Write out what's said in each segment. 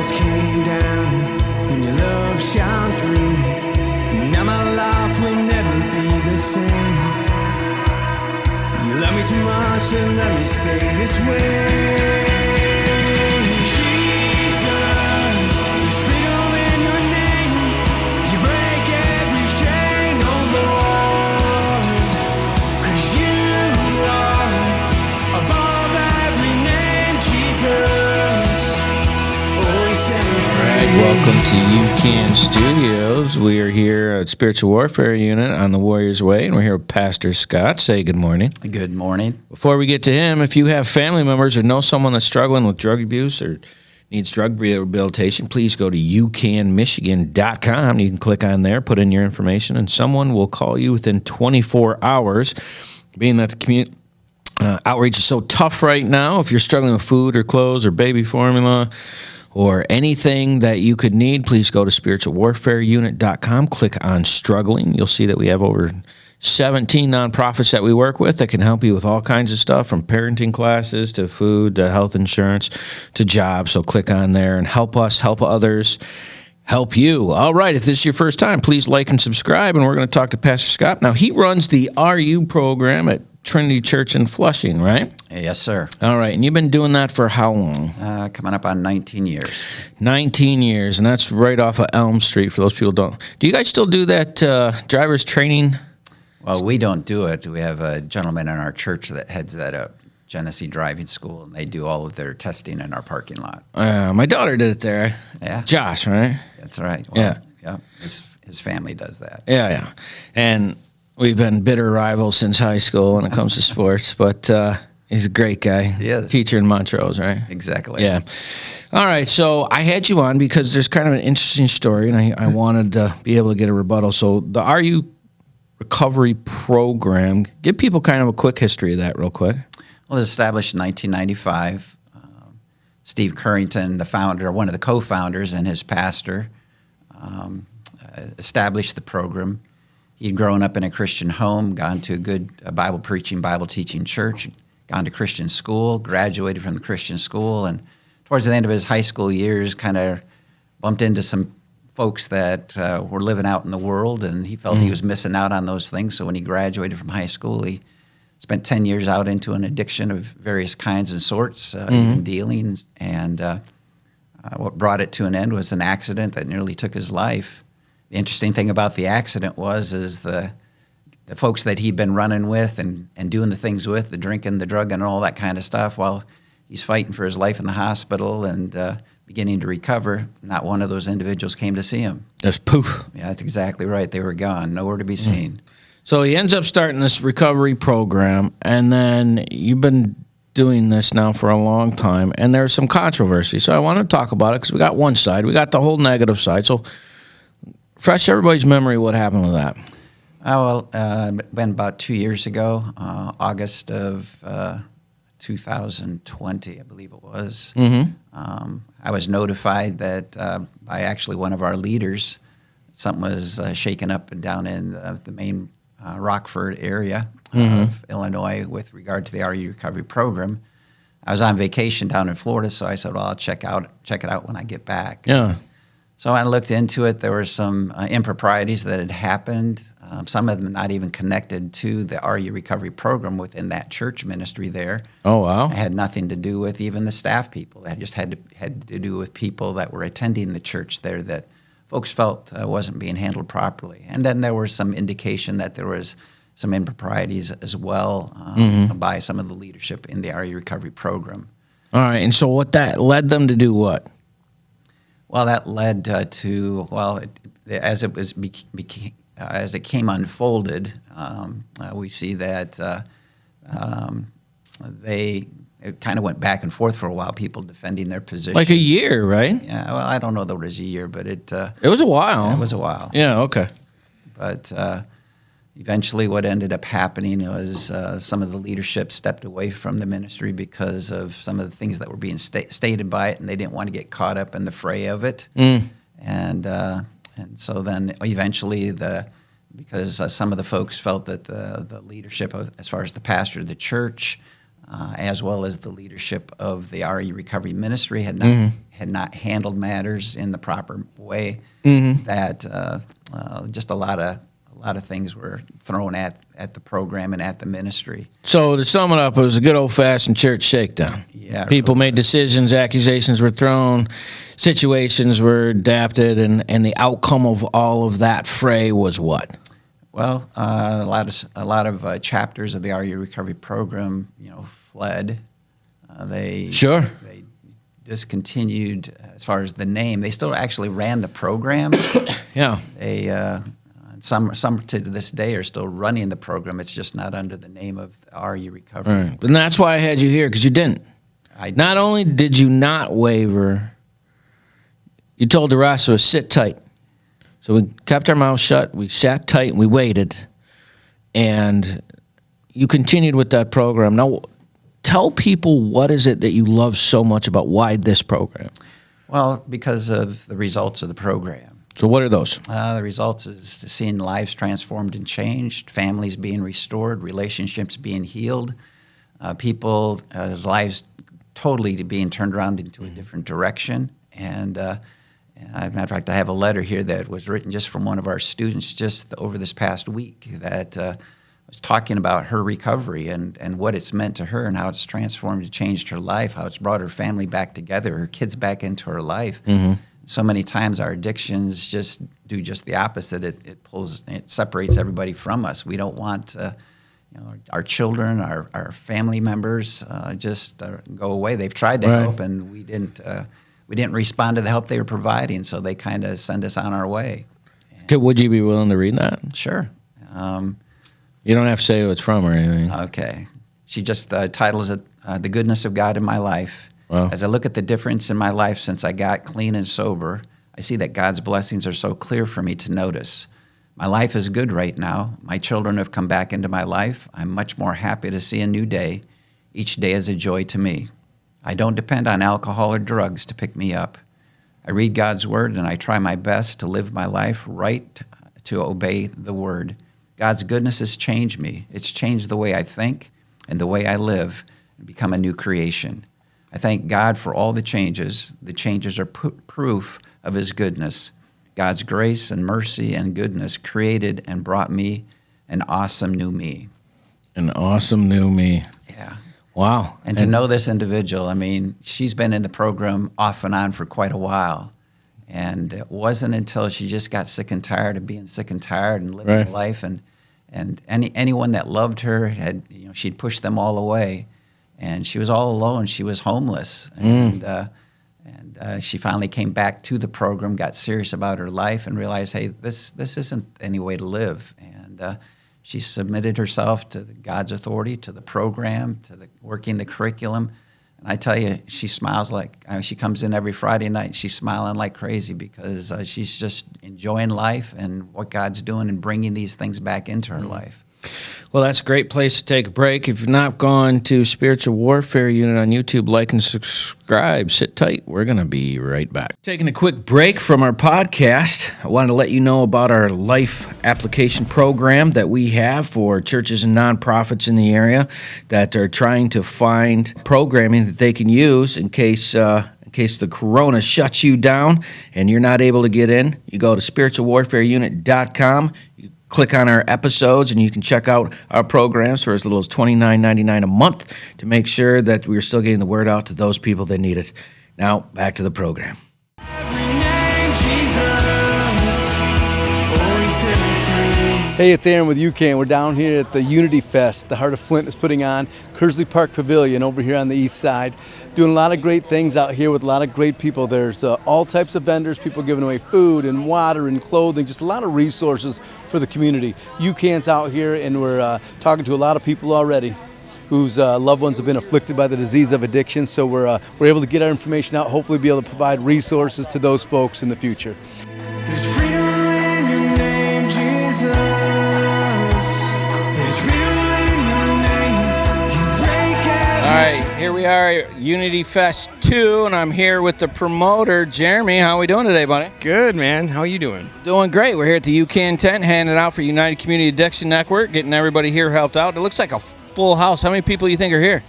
walls came down and your love shone through. Now my life will never be the same. You love me too much to let me stay this way. Jesus, there's freedom in your name. You break every chain, oh Lord. 'Cause you are above every name, Jesus. Oh, you set me free. Welcome to UCAN Studios. We are here at Spiritual Warfare Unit on the Warrior's Way, and we're here with Pastor Scott. Say good morning. Good morning. Before we get to him, if you have family members or know someone that's struggling with drug abuse or needs drug rehabilitation, please go to UCANMichigan.com. You can click on there, put in your information, and someone will call you within 24 hours. Being that the community outreach is so tough right now, if you're struggling with food or clothes or baby formula or anything that you could need, please go to spiritualwarfareunit.com, click on struggling. You'll see that we have over 17 nonprofits that we work with that can help you with all kinds of stuff, from parenting classes to food to health insurance to jobs. So click on there and help us, help others, help you. All right, if this is your first time, please like and subscribe, and we're going to talk to Pastor Scott. Now, he runs the RU program at Trinity Church in Flushing, right? Yes, sir. All right, and you've been doing that for how long? Coming up on 19 years. 19 years, and that's right off of Elm Street, for those people who don't. Do you guys still do that driver's training? Well, we don't do it. We have a gentleman in our church that heads that up, Genesee Driving School, and they do all of their testing in our parking lot. My daughter did it there. Yeah. Josh, right? That's right. Well, Yeah. His family does that. Yeah. And we've been bitter rivals since high school when it comes to sports, but he's a great guy. He is. Teacher in Montrose, right? Exactly. Yeah. All right, so I had you on because there's kind of an interesting story, and I wanted to be able to get a rebuttal. So the RU Recovery Program, give people kind of a quick history of that real quick. Well, it was established in 1995. Steve Currington, the founder, one of the co-founders, and his pastor established the program. He'd grown up in a Christian home, gone to a good Bible preaching, Bible teaching church, gone to Christian school, graduated from the Christian school, and towards the end of his high school years kind of bumped into some folks that were living out in the world, and he felt he was missing out on those things. So when he graduated from high school, he spent 10 years out into an addiction of various kinds and sorts, even dealing, and what brought it to an end was an accident that nearly took his life. The interesting thing about the accident was the folks that he'd been running with and doing the things with, the drinking, the drugging, and all that kind of stuff, while he's fighting for his life in the hospital and beginning to recover, not one of those individuals came to see him. Just poof. Yeah, that's exactly right. They were gone, nowhere to be seen. So he ends up starting this recovery program, and then you've been doing this now for a long time, and there's some controversy. So I want to talk about it because we got one side. We got the whole negative side. So refresh everybody's memory what happened with that. Been about 2 years ago, August of 2020, I believe it was. I was notified that by actually one of our leaders, something was shaken up and down in the main Rockford area of Illinois with regard to the RU Recovery Program. I was on vacation down in Florida, so I said, well, I'll check it out when I get back. Yeah. So I looked into it. There were some improprieties that had happened, some of them not even connected to the RU Recovery Program within that church ministry there. Oh, wow. It had nothing to do with even the staff people. It just had to do with people that were attending the church there that folks felt wasn't being handled properly. And then there was some indication that there was some improprieties as well by some of the leadership in the RU Recovery Program. All right, and so what that led them to do what? Well, that led to as it came unfolded, we see that it kind of went back and forth for a while. People defending their position, Like a year, right? Yeah. Well, I don't know that it was a year, but it was a while. Yeah, it was a while. Yeah. Okay. But eventually, what ended up happening was some of the leadership stepped away from the ministry because of some of the things that were being stated by it, and they didn't want to get caught up in the fray of it. And so then eventually, because some of the folks felt that the leadership, as far as the pastor of the church, as well as the leadership of the RE Recovery Ministry had not handled matters in the proper way. That just a lot of things were thrown at the program and at the ministry. So to sum it up, it was a good old-fashioned church shakedown. Yeah, People really made decisions, accusations were thrown, situations were adapted, and the outcome of all of that fray was what? Well, a lot of chapters of the RE Recovery Program, fled. They discontinued as far as the name. They still actually ran the program. Yeah. They some to this day are still running the program. It's just not under the name of RE Recovery. Right. And that's why I had you here, because you didn't. Not only did you not waver, you told the rest of us, sit tight. So we kept our mouths shut, we sat tight, and we waited. And you continued with that program. Now, tell people, what is it that you love so much about why this program? Well, because of the results of the program. So what are those? The results is seeing lives transformed and changed, families being restored, relationships being healed, people's lives totally being turned around into a different direction. And as a matter of fact, I have a letter here that was written just from one of our students just over this past week that was talking about her recovery and what it's meant to her and how it's transformed and changed her life, how it's brought her family back together, her kids back into her life. So many times our addictions just do just the opposite. It separates everybody from us. We don't want our children, our family members just go away. They've tried to help, and we didn't respond to the help they were providing, so they kind of send us on our way. Would you be willing to read that? Sure. You don't have to say who it's from or anything. Okay. She just titles it The Goodness of God in My Life. Wow. As I look at the difference in my life since I got clean and sober, I see that God's blessings are so clear for me to notice. My life is good right now. My children have come back into my life. I'm much more happy to see a new day. Each day is a joy to me. I don't depend on alcohol or drugs to pick me up. I read God's word and I try my best to live my life right, to obey the word. God's goodness has changed me. It's changed the way I think and the way I live and become a new creation. I thank God for all the changes. The changes are proof of his goodness. God's grace and mercy and goodness created and brought me an awesome new me. An awesome new me. Yeah. Wow. And to know this individual, I mean, she's been in the program off and on for quite a while. And it wasn't until she just got sick and tired of being sick and tired and living her life. And anyone that loved her, she'd push them all away. And she was all alone. She was homeless. And she finally came back to the program, got serious about her life, and realized, hey, this isn't any way to live. And she submitted herself to God's authority, to the program, to working the curriculum. And I tell you, she smiles she comes in every Friday night. She's smiling like crazy because she's just enjoying life and what God's doing and bringing these things back into her life. Well, that's a great place to take a break. If you've not gone to Spiritual Warfare Unit on YouTube, like and subscribe. Sit tight. We're going to be right back. Taking a quick break from our podcast, I wanted to let you know about our life application program that we have for churches and nonprofits in the area that are trying to find programming that they can use in case the corona shuts you down and you're not able to get in. You go to spiritualwarfareunit.com. Click on our episodes, and you can check out our programs for as little as $29.99 a month to make sure that we're still getting the word out to those people that need it. Now, back to the program. Hey, it's Aaron with UCAN. We're down here at the Unity Fest the Heart of Flint is putting on, Kersley Park Pavilion over here on the east side. Doing a lot of great things out here with a lot of great people. There's all types of vendors, people giving away food and water and clothing, just a lot of resources for the community. UCAN's out here, and we're talking to a lot of people already whose loved ones have been afflicted by the disease of addiction. So we're able to get our information out, hopefully be able to provide resources to those folks in the future. There's freedom in your name, Jesus. There's freedom in your name. You break every All right, here we are, Unity Fest 2, and I'm here with the promoter, Jeremy. How are we doing today, buddy? Good, man. How you doing? Doing great. We're here at the UCAN tent, handing out for United Community Addiction Network, getting everybody here helped out. It looks like a full house. How many people do you think are here?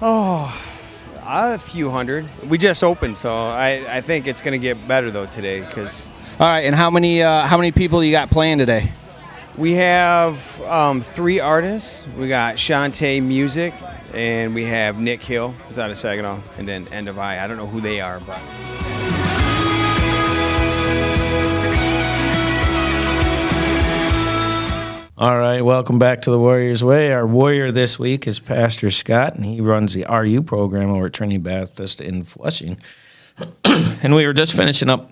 A few hundred. We just opened, so I think it's going to get better though today because All right, and how many people you got playing today? we have 3 artists. We got Shantae Music, and we have Nick Hill, who's out of Saginaw, and then End of I. I don't know who they are, but All right, welcome back to the Warrior's Way. Our warrior this week is Pastor Scott, and he runs the RU program over at Trinity Baptist in Flushing. And we were just finishing up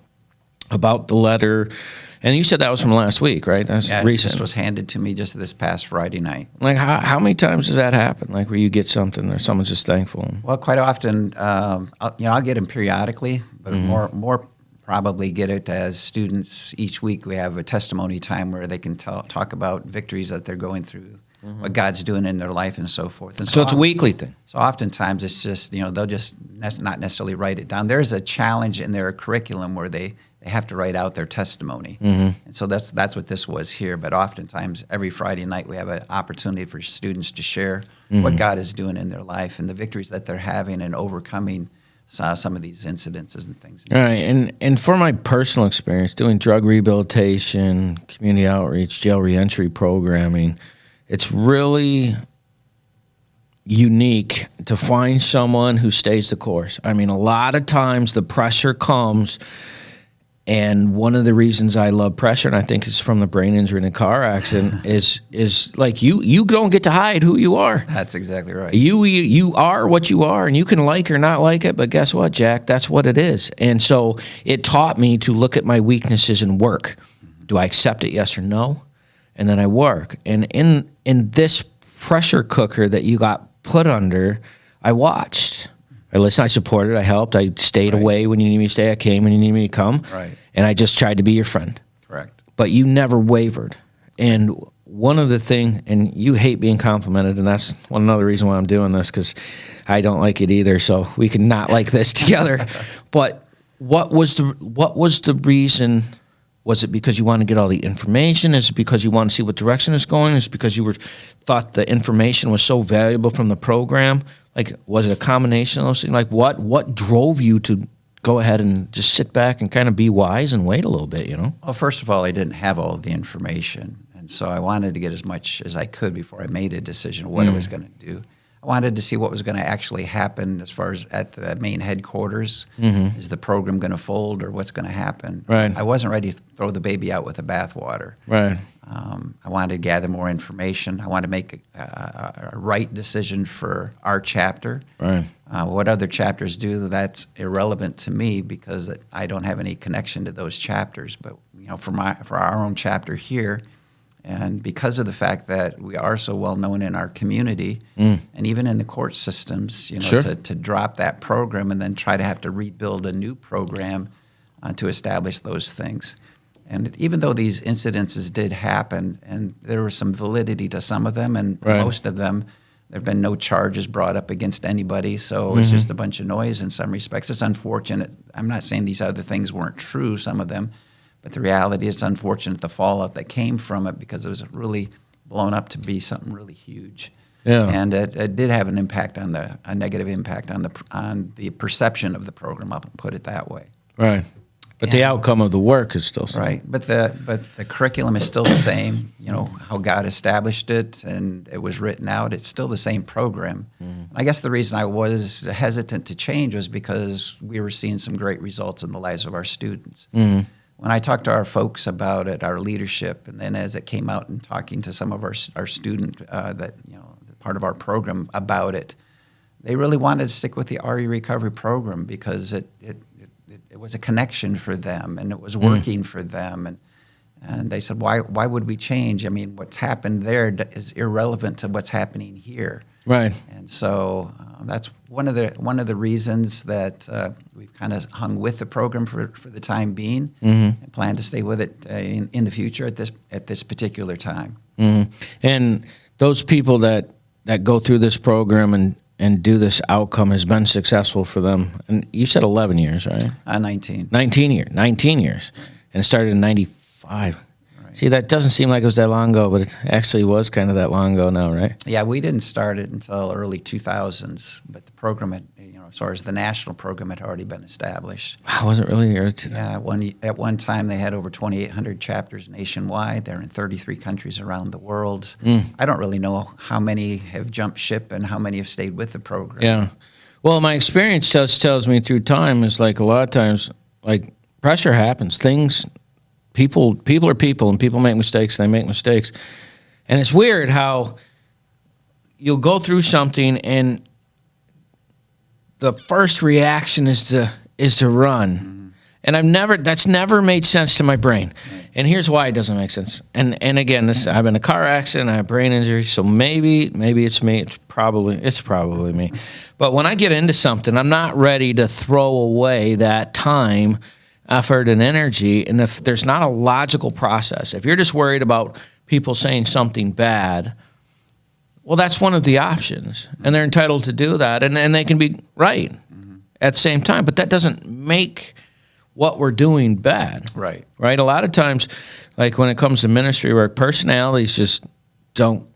about the letter, and you said that was from last week, right? That's Yeah, it recent. just was handed to me just this past Friday night. Like, how many times does that happen? Like, where you get something or someone's just thankful? Well, quite often, I'll get them periodically, but more probably get it as students. Each week we have a testimony time where they can talk about victories that they're going through, what God's doing in their life and so forth. And So it's a weekly thing. So oftentimes it's just, they'll just not necessarily write it down. There's a challenge in their curriculum where they have to write out their testimony. And so that's what this was here. But oftentimes every Friday night we have an opportunity for students to share what God is doing in their life and the victories that they're having and overcoming some of these incidences and things. All right, and for my personal experience doing drug rehabilitation, community outreach, jail reentry programming, it's really unique to find someone who stays the course. I mean, a lot of times the pressure comes, and one of the reasons I love pressure, and I think it's from the brain injury in a car accident, is like you don't get to hide who you are. That's exactly right. You are what you are, and you can like or not like it, but guess what, Jack? That's what it is. And so it taught me to look at my weaknesses and work. Do I accept it, yes or no? And then I work. And in this pressure cooker that you got put under, I watched. I listened, I supported, I helped, I stayed away when you need me to stay, I came when you need me to come. Right. And I just tried to be your friend. Correct. But you never wavered. And one of the things, and you hate being complimented, and that's another reason why I'm doing this, because I don't like it either, so we can not like this together. But what was the reason? Was it because you want to get all the information? Is it because you want to see what direction it's going? Is it because you thought the information was so valuable from the program? Like, was it a combination of those things? Like, what drove you to go ahead and just sit back and kind of be wise and wait a little bit, Well, first of all, I didn't have all of the information. And so I wanted to get as much as I could before I made a decision of what I was going to do. I wanted to see what was going to actually happen as far as at the main headquarters. Is the program going to fold or what's going to happen? Right. I wasn't ready to throw the baby out with the bathwater. Right. I wanted to gather more information. I wanted to make a right decision for our chapter. Right. What other chapters do, that's irrelevant to me because I don't have any connection to those chapters. But for our own chapter here, and because of the fact that we are so well known in our community and even in the court systems, Sure. to drop that program and then try to have to rebuild a new program to establish those things. And even though these incidences did happen, and there was some validity to some of them, and Right. most of them, there have been no charges brought up against anybody, so it's just a bunch of noise in some respects. It's unfortunate. I'm not saying these other things weren't true, some of them, but the reality is unfortunate, the fallout that came from it, because it was really blown up to be something really huge. Yeah. And it did have a negative impact on the perception of the program, I'll put it that way. Right. But the outcome of the work is still same. Right, but the curriculum is still the same. How God established it, and it was written out. It's still the same program. I guess the reason I was hesitant to change was because we were seeing some great results in the lives of our students. When I talked to our folks about it, our leadership, and then as it came out and talking to some of our student part of our program about it, they really wanted to stick with the RE recovery program because it was a connection for them, and it was working for them, and they said, why would we change? I mean, what's happened there is irrelevant to what's happening here. Right. And so that's one of the reasons that we've kind of hung with the program for the time being, and plan to stay with it in the future at this particular time. And those people that go through this program and do this outcome has been successful for them. And you said 11 years, right? 19. 19 years. And it started in 95. Right. See, that doesn't seem like it was that long ago, but it actually was kind of that long ago now, right? Yeah, we didn't start it until early 2000s, but the program had, as far as the national program had already been established. I wasn't really here to Yeah, at one time they had over 2,800 chapters nationwide. They're in 33 countries around the world. I don't really know how many have jumped ship and how many have stayed with the program. Yeah. Well, my experience tells me through time is like a lot of times, like pressure happens. People are people, and people make mistakes, and they make mistakes. And it's weird how you'll go through something, and the first reaction is to run. And that's never made sense to my brain. And here's why it doesn't make sense. And again, I've been in a car accident, I have brain injury, so maybe it's me. It's probably me. But when I get into something, I'm not ready to throw away that time, effort, and energy. And if there's not a logical process, if you're just worried about people saying something bad, well, that's one of the options, and they're entitled to do that, and they can be right at the same time. But that doesn't make what we're doing bad. Right. A lot of times, like when it comes to ministry work, personalities just don't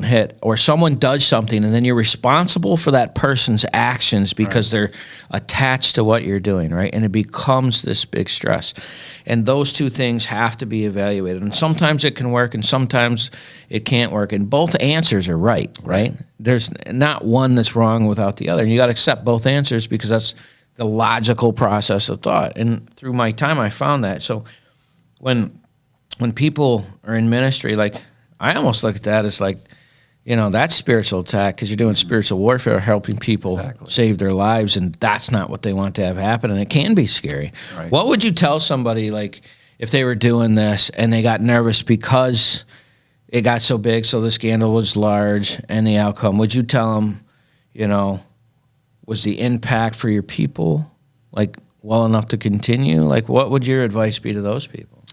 hit, or someone does something and then you're responsible for that person's actions because they're attached to what you're doing, right? And it becomes this big stress. And those two things have to be evaluated. And sometimes it can work and sometimes it can't work. And both answers are right? There's not one that's wrong without the other. And you got to accept both answers because that's the logical process of thought. And through my time, I found that. So when people are in ministry, like, I almost look at that as like, that's spiritual attack because you're doing spiritual warfare, helping people save their lives, and that's not what they want to have happen, and it can be scary. Right. What would you tell somebody, like, if they were doing this and they got nervous because it got so big, so the scandal was large and the outcome? Would you tell them, was the impact for your people, like, well enough to continue? Like, what would your advice be to those people?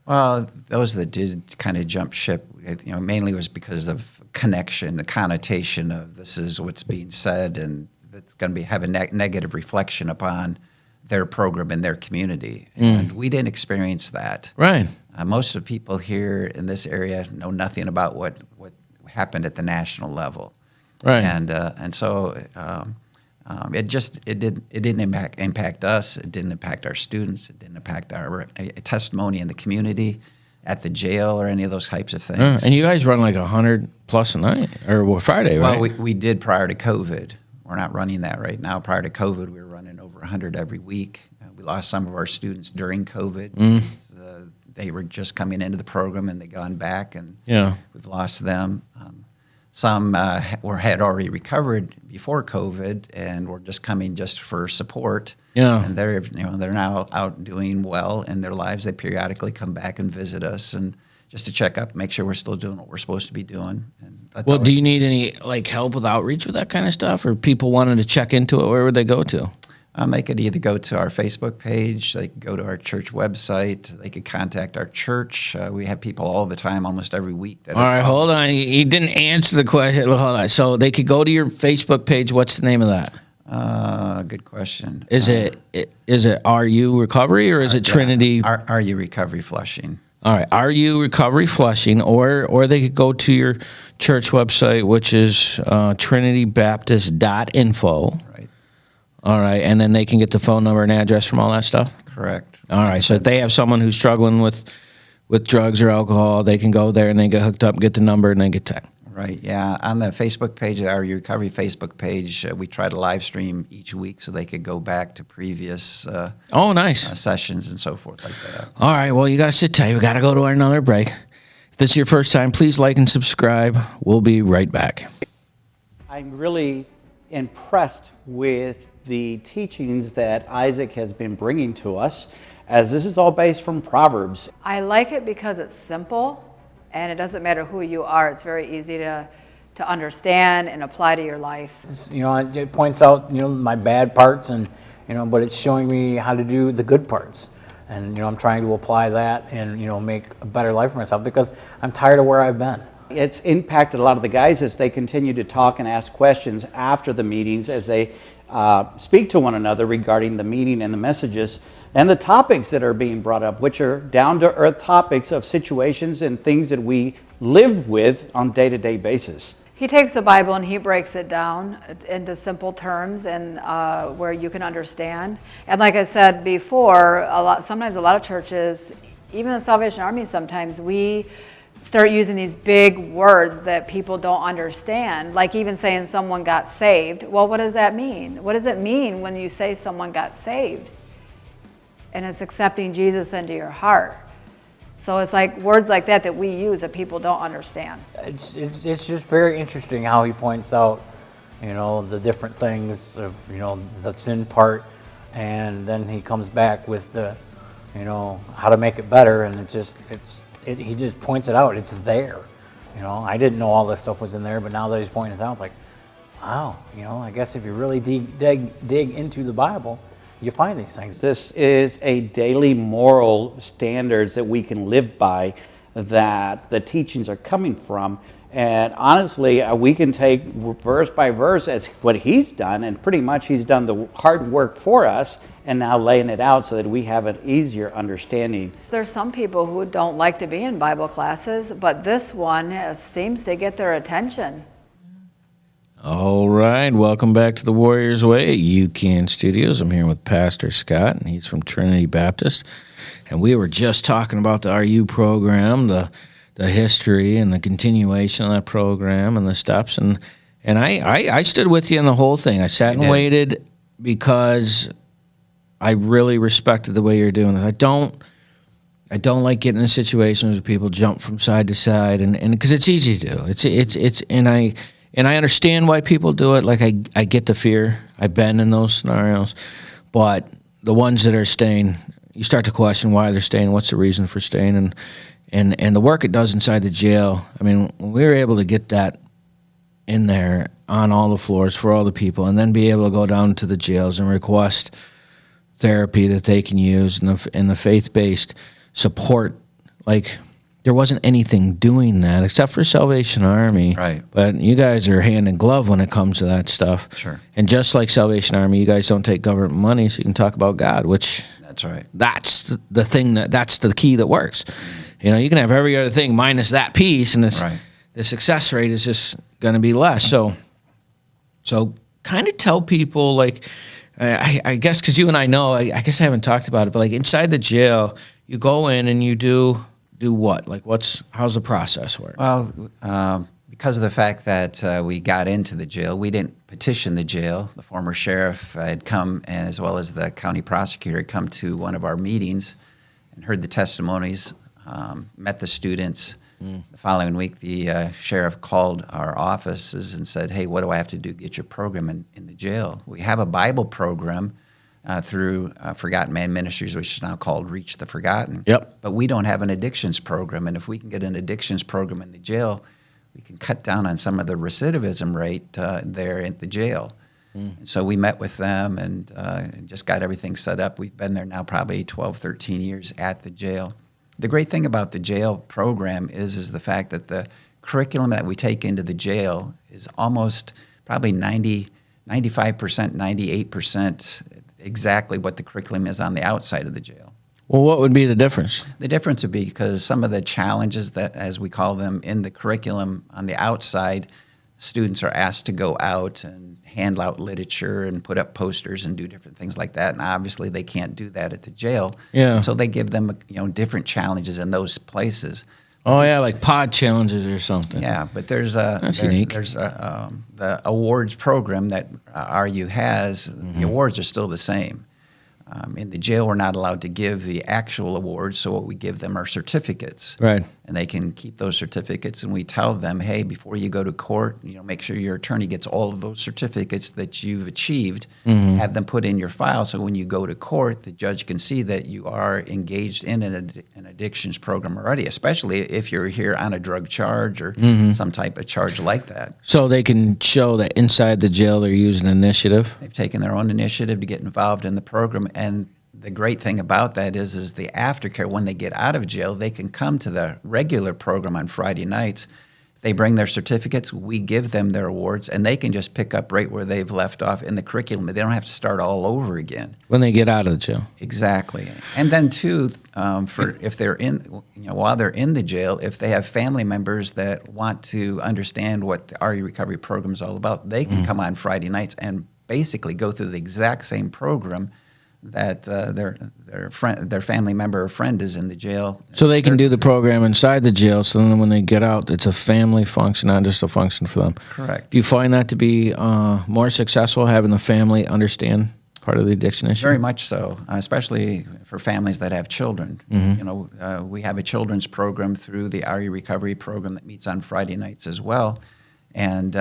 Well, those that did kind of jump ship, mainly was because of connection, the connotation of this is what's being said, and it's going to have a negative reflection upon their program and their community. And we didn't experience that. Right. Most of the people here in this area know nothing about what happened at the national level. Right. And so it didn't impact us. It didn't impact our students. It didn't impact our testimony in the community, at the jail, or any of those types of things. And you guys run like 100 plus a night, or Friday, right? Well, we did prior to COVID. We're not running that right now. Prior to COVID, we were running over 100 every week. We lost some of our students during COVID. They were just coming into the program and they gone back, and we've lost them. Some had already recovered before COVID and were just coming just for support. Yeah, and they're now out doing well in their lives. They periodically come back and visit us, and just to check up, make sure we're still doing what we're supposed to be doing. And that's do you need any help with outreach with that kind of stuff, or people wanting to check into it? Where would they go to? They could either go to our Facebook page, they could go to our church website, they could contact our church. We have people all the time, almost every week. All right, hold on. He didn't answer the question. Hold on. So they could go to your Facebook page. What's the name of that? Good question. Is it RU Recovery, or is it Trinity? RU Recovery Flushing. All right, RU Recovery Flushing, or they could go to your church website, which is trinitybaptist.info. All right, and then they can get the phone number and address from all that stuff? Correct. All right, so if they have someone who's struggling with drugs or alcohol, they can go there and they get hooked up, get the number, and then get that. Right, yeah. On the Facebook page, our Recovery Facebook page, we try to live stream each week so they could go back to previous nice sessions and so forth like that. All right, well, you got to sit tight. We got to go to another break. If this is your first time, please like and subscribe. We'll be right back. I'm really impressed with the teachings that Isaac has been bringing to us, as this is all based from Proverbs. I like it because it's simple, and it doesn't matter who you are. It's very easy to understand and apply to your life. It points out, my bad parts, and but it's showing me how to do the good parts. And I'm trying to apply that and make a better life for myself, because I'm tired of where I've been. It's impacted a lot of the guys as they continue to talk and ask questions after the meetings, as they speak to one another regarding the meaning and the messages and the topics that are being brought up, which are down-to-earth topics of situations and things that we live with on a day-to-day basis. He takes the Bible and he breaks it down into simple terms and where you can understand. And like I said before, sometimes a lot of churches, even the Salvation Army, sometimes we start using these big words that people don't understand, like even saying someone got saved. Well, what does that mean? What does it mean when you say someone got saved? And it's accepting Jesus into your heart. So it's like words like that we use that people don't understand. It's just very interesting how he points out, the different things of, the sin part, and then he comes back with the, how to make it better, and he just points it out. It's there. I didn't know all this stuff was in there, but now that he's pointing it out, it's like, wow, I guess if you really dig into the Bible, you find these things. This is a daily moral standards that we can live by, that the teachings are coming from. And honestly, we can take verse by verse as what he's done, and pretty much he's done the hard work for us and now laying it out so that we have an easier understanding. There's some people who don't like to be in Bible classes, but this one seems to get their attention. All right, welcome back to the Warriors Way at UCAN Studios. I'm here with Pastor Scott, and he's from Trinity Baptist. And we were just talking about the RU program, the history and the continuation of that program and the steps. And I stood with you in the whole thing. I sat and waited because I really respected the way you're doing it. I don't like getting in situations where people jump from side to side, and because it's easy to do. And I understand why people do it. Like, I get the fear. I've been in those scenarios. But the ones that are staying, you start to question why they're staying, what's the reason for staying, and the work it does inside the jail. I mean, when we were able to get that in there on all the floors for all the people, and then be able to go down to the jails and request therapy that they can use and the faith-based support, like, there wasn't anything doing that except for Salvation Army. Right. But you guys are hand in glove when it comes to that stuff. Sure. And just like Salvation Army, you guys don't take government money, so you can talk about God, which That's right. That's the thing that's the key that works. You can have every other thing minus that piece, and the success rate is just going to be less. So kind of tell people, like, I guess because you and I know, I guess I haven't talked about it, but like inside the jail, you go in and you do what? Like, how's the process work? Well, because of the fact that we got into the jail, we didn't petition the jail. The former sheriff had come, as well as the county prosecutor, had come to one of our meetings and heard the testimonies, met the students. The following week, the sheriff called our offices and said, hey, what do I have to do to get your program in the jail? We have a Bible program through Forgotten Man Ministries, which is now called Reach the Forgotten. Yep. But we don't have an addictions program, and if we can get an addictions program in the jail, we can cut down on some of the recidivism rate there at the jail. And so we met with them and just got everything set up. We've been there now probably 12, 13 years at the jail. The great thing about the jail program is the fact that the curriculum that we take into the jail is almost probably 95%, 98% exactly what the curriculum is on the outside of the jail. Well, what would be the difference? The difference would be because some of the challenges that, as we call them, in the curriculum on the outside, students are asked to go out and hand out literature and put up posters and do different things like that. And obviously they can't do that at the jail. Yeah. And so they give them, different challenges in those places. Oh, yeah, like pod challenges or something. Yeah, but there's unique. There's the awards program that RU has. The awards are still the same. In the jail, we're not allowed to give the actual awards, so what we give them are certificates. Right. And they can keep those certificates, and we tell them, hey, before you go to court, make sure your attorney gets all of those certificates that you've achieved, have them put in your file, so when you go to court, the judge can see that you are engaged in an addictions program already, especially if you're here on a drug charge or some type of charge like that. So they can show that inside the jail they're using initiative? They've taken their own initiative to get involved in the program, and the great thing about that is the aftercare. When they get out of jail, they can come to the regular program on Friday nights, If they bring their certificates, we give them their awards, and they can just pick up right where they've left off in the curriculum. They don't have to start all over again. When they get out of the jail. Exactly. And then too, for if they're in, while they're in the jail, if they have family members that want to understand what the RE recovery program is all about, they can come on Friday nights and basically go through the exact same program that their family member or friend is in the jail. So they can do the program inside the jail, so then when they get out, it's a family function, not just a function for them. Correct. Do you find that to be more successful, having the family understand part of the addiction issue? Very much so, especially for families that have children. We have a children's program through the RE recovery program that meets on Friday nights as well. And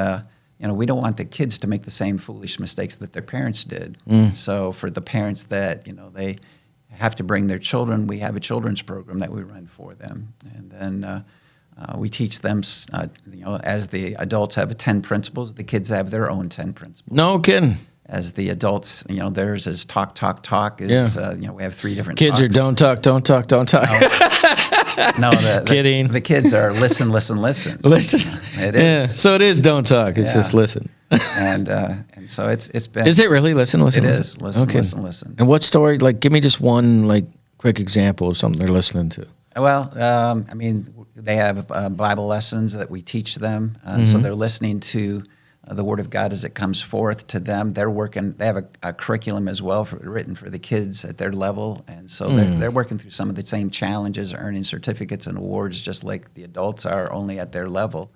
we don't want the kids to make the same foolish mistakes that their parents did. So for the parents that, they have to bring their children, we have a children's program that we run for them. And then we teach them, as the adults have 10 principles, the kids have their own 10 principles. No kidding. As the adults, theirs is talk, talk, talk. We have 3 different Kids talks. are don't talk, don't talk, don't talk. No, Kidding. The kids are listen, listen, listen. Listen. It is. Yeah. So it is don't talk. It's just listen. And so it's been. Is it really listen, listen? It listen? is. Listen, listen, listen. And what story? Like, give me just one quick example of something they're listening to. Well, they have Bible lessons that we teach them, so they're listening to the Word of God as it comes forth to them. They're working. They have a curriculum as well written for the kids at their level, and so they're working through some of the same challenges, earning certificates and awards, just like the adults are, only at their level.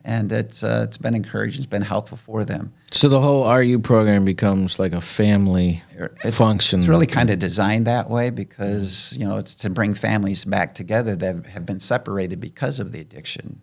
And it's been encouraging. It's been helpful for them. So the whole RU program becomes like a family function. It's really kind of designed that way because it's to bring families back together that have been separated because of the addiction.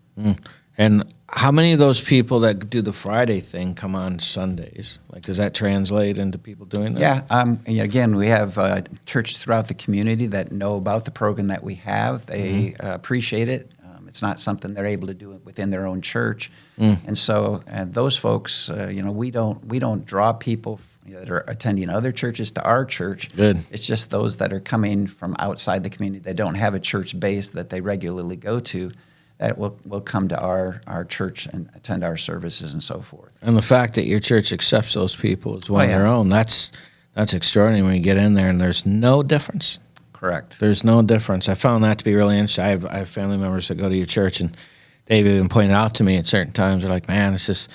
And how many of those people that do the Friday thing come on Sundays? Like, does that translate into people doing that? Yeah. Again, we have churches throughout the community that know about the program that we have. They appreciate it. It's not something they're able to do within their own church, and so those folks, we don't draw people that are attending other churches to our church. Good. It's just those that are coming from outside the community that don't have a church base that they regularly go to, that will come to our church and attend our services and so forth. And the fact that your church accepts those people as one of their own, that's extraordinary when you get in there and there's no difference. Correct. There's no difference. I found that to be really interesting. I have family members that go to your church, and they've even pointed out to me at certain times, they're like, man, it's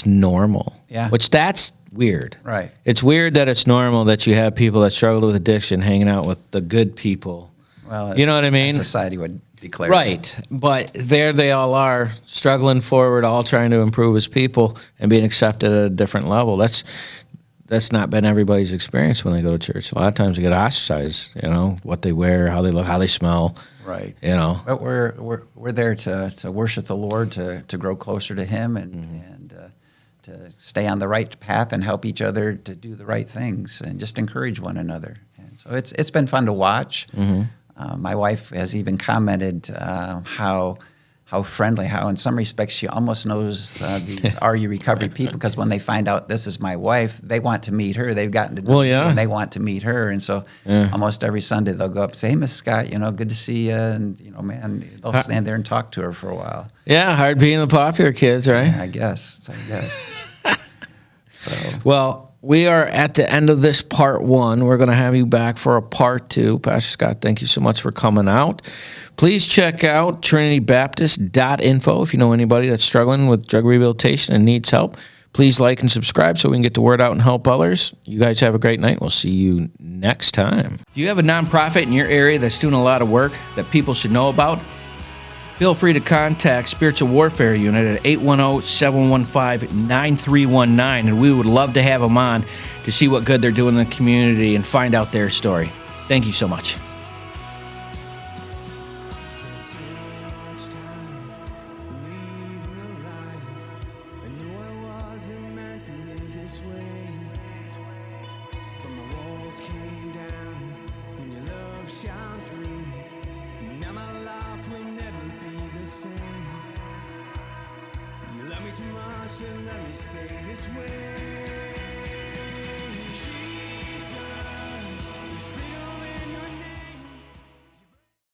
normal. Yeah. Which that's weird. Right. It's weird that it's normal that you have people that struggle with addiction hanging out with the good people. Well, you know what I mean? Society would declare. Right. But there they all are, struggling forward, all trying to improve as people and being accepted at a different level. That's not been everybody's experience when they go to church. A lot of times they get ostracized, what they wear, how they look, how they smell. Right. But we're there to worship the Lord, to grow closer to Him, and to stay on the right path and help each other to do the right things and just encourage one another. And so it's been fun to watch. My wife has even commented how friendly, how in some respects she almost knows these RU recovery people, because when they find out this is my wife, they want to meet her. They've gotten to know me, and they want to meet her. And so almost every Sunday they'll go up and say, hey, Miss Scott, good to see you. And, man, they'll stand there and talk to her for a while. Yeah, hard being the popular kids, right? Yeah, I guess. So. Well, we are at the end of this part 1. We're going to have you back for a part 2. Pastor Scott, thank you so much for coming out. Please check out trinitybaptist.info if you know anybody that's struggling with drug rehabilitation and needs help. Please like and subscribe so we can get the word out and help others. You guys have a great night. We'll see you next time. Do you have a nonprofit in your area that's doing a lot of work that people should know about? Feel free to contact Spiritual Warfare Unit at 810-715-9319, and we would love to have them on to see what good they're doing in the community and find out their story. Thank you so much. Spent so much time believing the lies. I knew I wasn't meant to live this way, but my walls came down when your love shone through. Now my life will never be the same. You love me too much to let me stay this way.